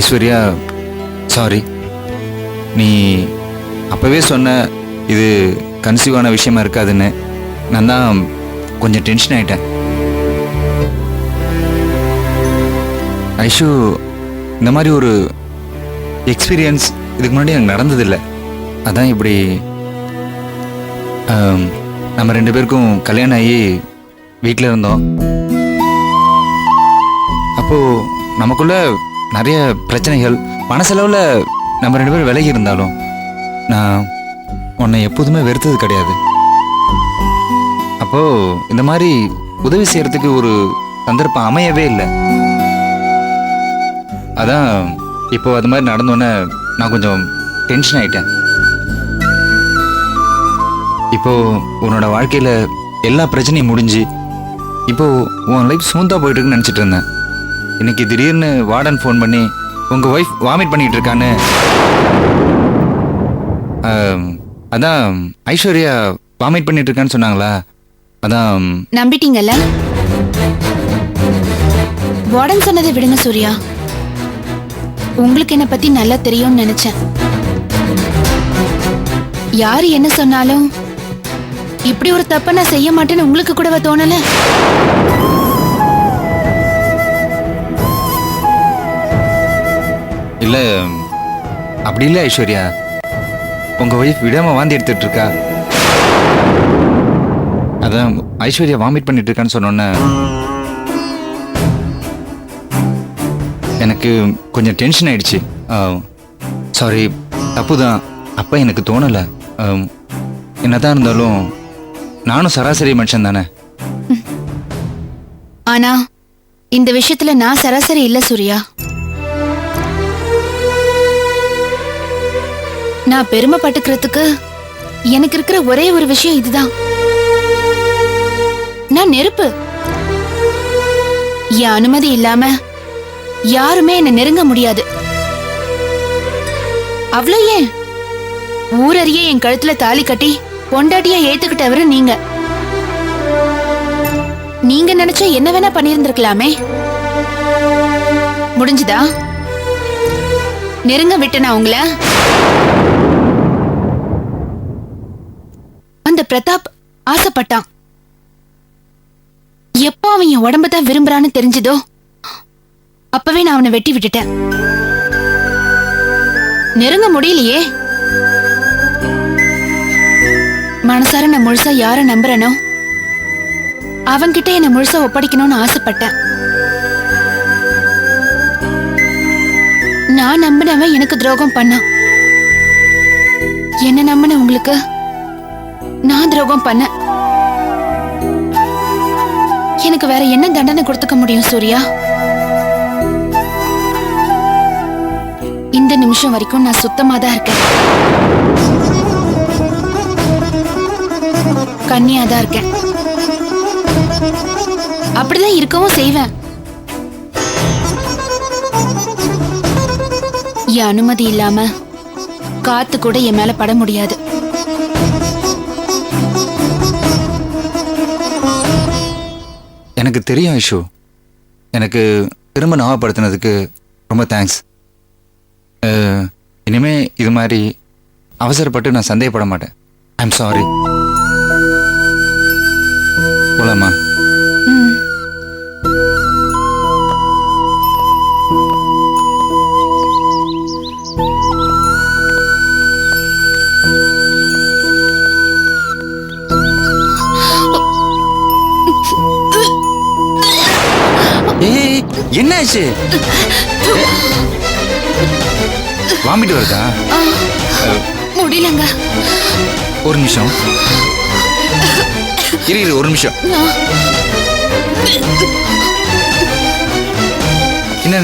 Aishwarya, sorry. நீ அப்போவே சொன்ன இது கன்சீவான விஷயமா இருக்காதுன்னு. நான் தான் கொஞ்சம் டென்ஷன் ஆகிட்டேன். ஐஷு, இந்த மாதிரி ஒரு எக்ஸ்பீரியன்ஸ் இதுக்கு முன்னாடி எனக்கு நடந்ததில்லை. அதான் இப்படி நம்ம 2 பேருக்கும் கல்யாணம் ஆகி வீட்டில் இருந்தோம். அப்போது நமக்குள்ள நிறைய பிரச்சனைகள், மனசளவில் நம்ம 2 பேரும் விலகி இருந்தாலும் நான் உன்னை எப்போதுமே வெறுத்தது கிடையாது. அப்போது இந்த மாதிரி உதவி செய்கிறதுக்கு ஒரு சந்தர்ப்பம் அமையவே இல்லை. அதான் இப்போ அது மாதிரி நடந்தோன்னே நான் கொஞ்சம் டென்ஷன் ஆகிட்டேன். இப்போது உன்னோட வாழ்க்கையில் எல்லா பிரச்சனையும் முடிஞ்சு இப்போது உன் லைஃப் ஸ்மூத்தாக போயிட்டுருக்குன்னு நினச்சிட்டு இருந்தேன். இன்னைக்கு திடீர்னு வார்டன் ஃபோன் பண்ணி உங்கள் ஒய்ஃப் வாமிட் பண்ணிகிட்டு இருக்கான்னு. அதான் ஐஸ்வர்யா வாமிட் பண்ணிட்டு இருக்கான்னு சொன்னாங்களா? அதான். நம்பிட்டீங்கல்ல? வார்டன் சொன்னதை விடுங்க சூர்யா. உங்களுக்கு என்ன பத்தி நல்லா தெரியும்னு நினைச்சேன். யாரு என்ன சொன்னாலும் இப்படி ஒரு தப்ப நான் செய்ய மாட்டேன்னு உங்களுக்கு கூட தோணல? இல்ல, அப்படி இல்லை ஐஸ்வர்யா. உங்க ஒய்ஃப் விடாம வாந்தி எடுத்துட்டு இருக்கா. அதான் ஐஸ்வர்யா வாமிட் பண்ணிட்டு இருக்கான்னு சொன்னோன்னே எனக்கு கொஞ்சம் டென்ஷன் ஆயிடுச்சு. சாரி, தப்பு தான். அப்போ எனக்கு தோணலை. என்னதான் இருந்தாலும் நானும் சராசரி மனுஷன் தானே. ஆனா இந்த விஷயத்துல நான் சராசரி இல்ல சூர்யா. நான் பெருமைப்பட்டுக்கிறதுக்கு எனக்கு இருக்கிற ஒரே ஒரு விஷயம் இதுதான். நான் நெருப்பு. என் அனுமதி இல்லாம யாருமே என்ன நெருங்க முடியாது. அவ்வளோ ஏன், ஊரறிய என் கழுத்துல தாலி கட்டி பொண்டாட்டியா ஏத்துக்கிட்டவரு நீங்க. நீங்க நினைச்சா என்ன வேணா பண்ணியிருந்திருக்கலாமே. முடிஞ்சுதா? நெருங்க விட்டனா உங்கள? அந்த பிரதாப் ஆசைப்பட்டான். எப்போ அவன் என் உடம்பதான் விரும்புறான்னு தெரிஞ்சதோ அப்பவே நான் அவனை வெட்டி விட்டுட்டேன். நெருங்க முடியலையே. மனசார நான் முழுசா யார நம்புறனோ அவன்கிட்ட என்ன முழுசா ஒப்படைக்கணும்னு ஆசைப்பட்டேன். நான் நம்பினவன் எனக்கு துரோகம் பண்ணான். என்ன நம்பின உங்களுக்கு நான் துரோகம் பண்ண. எனக்கு வேற என்ன தண்டனை கொடுத்துக்க முடியும் சூர்யா? இந்த நிமிஷம் வரைக்கும் நான் சுத்தமா தான் இருக்கேன். கன்னியா தான் இருக்கேன். அப்படிதான் இருக்கவும் செய்வேன். என் அனுமதி இல்லாம காத்து கூட என் மேல பட முடியாது. எனக்கு தெரியும் ஐஷு. எனக்கு திரும்ப ஞாபகப்படுத்தினதுக்கு ரொம்ப தேங்க்ஸ். இனிமே இது மாதிரி அவசரப்பட்டு நான் சந்தேகப்பட மாட்டேன். I am sorry. போலாமா? ஏய், என்ன ஆச்சு? வாமிட்டு வருதா? முடியலங்க. ஒரு நிமிஷம் இரு, ஒரு நிமிஷம். என்ன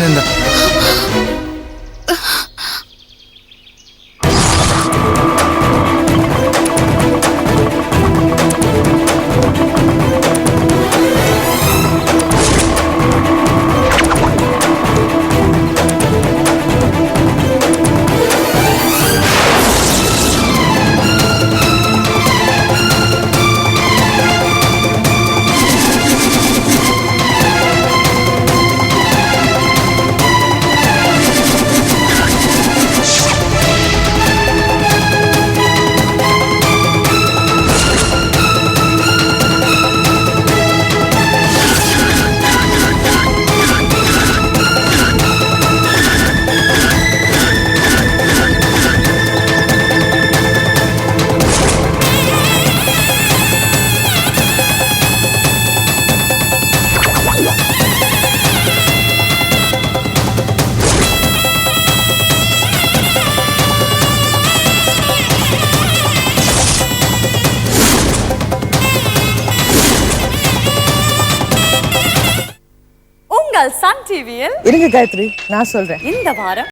டிவியில் இருங்க காயத்ரி, நான் சொல்றேன். இந்த வாரம்